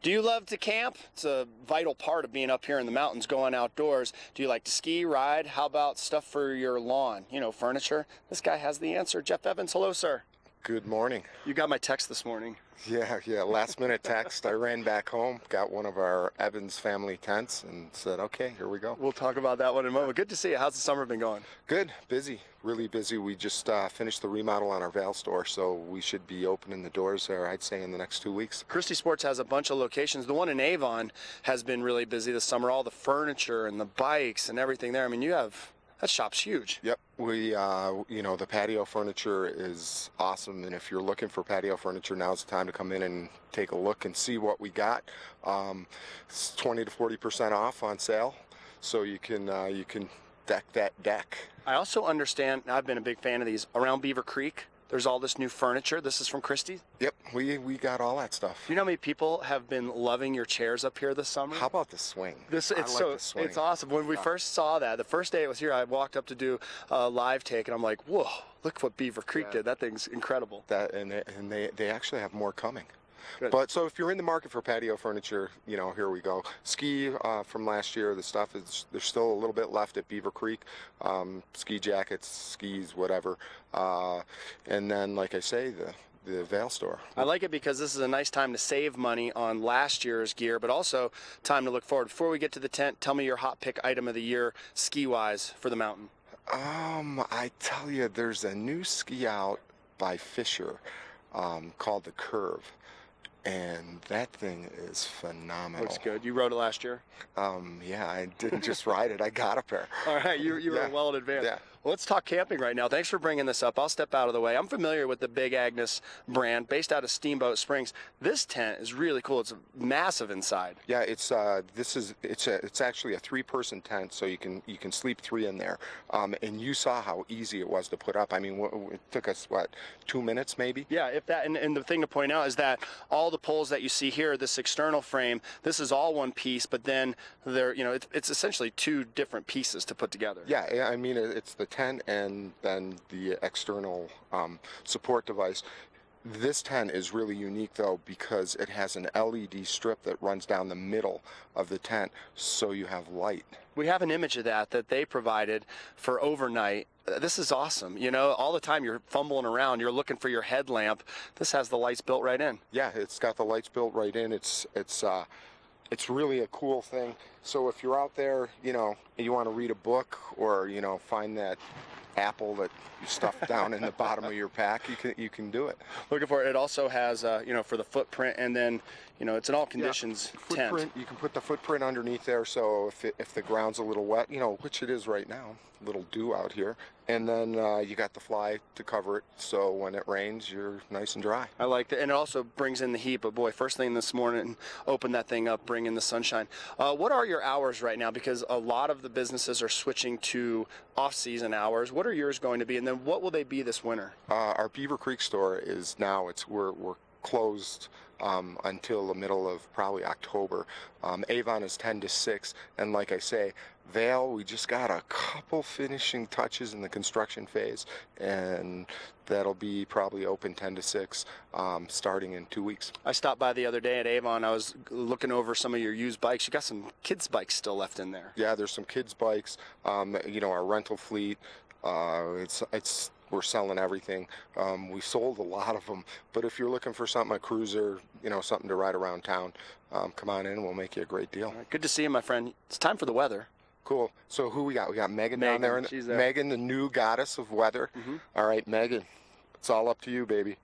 Do you love to camp? It's a vital part of being up here in the mountains, going outdoors. Do you like to ski, ride? How about stuff for your lawn? You know, furniture? This guy has the answer. Jeff Evans, hello, sir. Good morning. You got my text this morning. Yeah, last minute text. I ran back home, got one of our Evans family tents and said, okay, here we go. We'll talk about that one in a moment. Good to see you. How's the summer been going? Good, busy, really busy. We just finished the remodel on our Vail store, so we should be opening the doors there, I'd say, in the next 2 weeks. Christy Sports has a bunch of locations. The one in Avon has been really busy this summer. All the furniture and the bikes and everything there. I mean, that shop's huge. Yep, we, the patio furniture is awesome, and if you're looking for patio furniture, now's the time to come in and take a look and see what we got. It's 20 to 40% off on sale, so you can deck that deck. I also understand, I've been a big fan of these, around Beaver Creek. There's all this new furniture. This is from Christy? Yep, we got all that stuff. You know how many people have been loving your chairs up here this summer? How about the swing? The swing. It's awesome. When we first saw that, the first day it was here, I walked up to do a live take, and I'm like, whoa, look what Beaver Creek did. That thing's incredible. And they actually have more coming. Good. But so if you're in the market for patio furniture, here we go. Ski from last year, the stuff is, there's still a little bit left at Beaver Creek. Ski jackets, skis, whatever. And then, like I say, the Vail store. I like it because this is a nice time to save money on last year's gear, but also time to look forward. Before we get to the tent, tell me your hot pick item of the year, ski-wise, for the mountain. I tell you, there's a new ski out by Fisher called the Curve. And that thing is phenomenal. Looks good. You rode it last year? Yeah, I didn't just ride it. I got a pair. All right, you were well in advance. Yeah. Well, let's talk camping right now. Thanks for bringing this up. I'll step out of the way. I'm familiar with the Big Agnes brand, based out of Steamboat Springs. This tent is really cool. It's massive inside. Yeah, it's actually a 3-person tent, so you can sleep 3 in there. And you saw how easy it was to put up. I mean, it took us 2 minutes maybe? Yeah, if that. And the thing to point out is that all the poles that you see here, this external frame, this is all one piece, but then it's essentially 2 different pieces to put together. Yeah, I mean, it's the tent and then the external support device. This tent is really unique though because it has an LED strip that runs down the middle of the tent, so you have light. We have an image of that they provided for overnight. This is awesome. All the time you're fumbling around, you're looking for your headlamp. This has the lights built right in. Yeah, it's got the lights built right in. It's really a cool thing. So if you're out there, you want to read a book or, find that apple that you stuff down in the bottom of your pack, you can do it. Looking for it. It also has, for the footprint, and then, it's an all conditions tent. You can put the footprint underneath there, so if the ground's a little wet, which it is right now, a little dew out here, and then you got the fly to cover it, so when it rains, you're nice and dry. I like that, and it also brings in the heat, but boy, first thing this morning, open that thing up, bring in the sunshine. What are your hours right now? Because a lot of the businesses are switching to off-season hours. What are yours going to be, and then what will they be this winter? Our Beaver Creek store is now, we're closed until the middle of probably October. Avon is 10 to 6, and like I say, Vail, we just got a couple finishing touches in the construction phase, and that'll be probably open 10 to 6 starting in 2 weeks. I stopped by the other day at Avon. I was looking over some of your used bikes. You got some kids' bikes still left in there. Yeah, there's some kids' bikes. Our rental fleet. We're selling everything. We sold a lot of them, but if you're looking for something, a cruiser, something to ride around town, come on in and we'll make you a great deal. Right, good to see you, my friend. It's time for the weather. Cool. So who we got? We got Megan down there. She's there. Megan, the new goddess of weather. Mm-hmm. All right, Megan, it's all up to you, baby.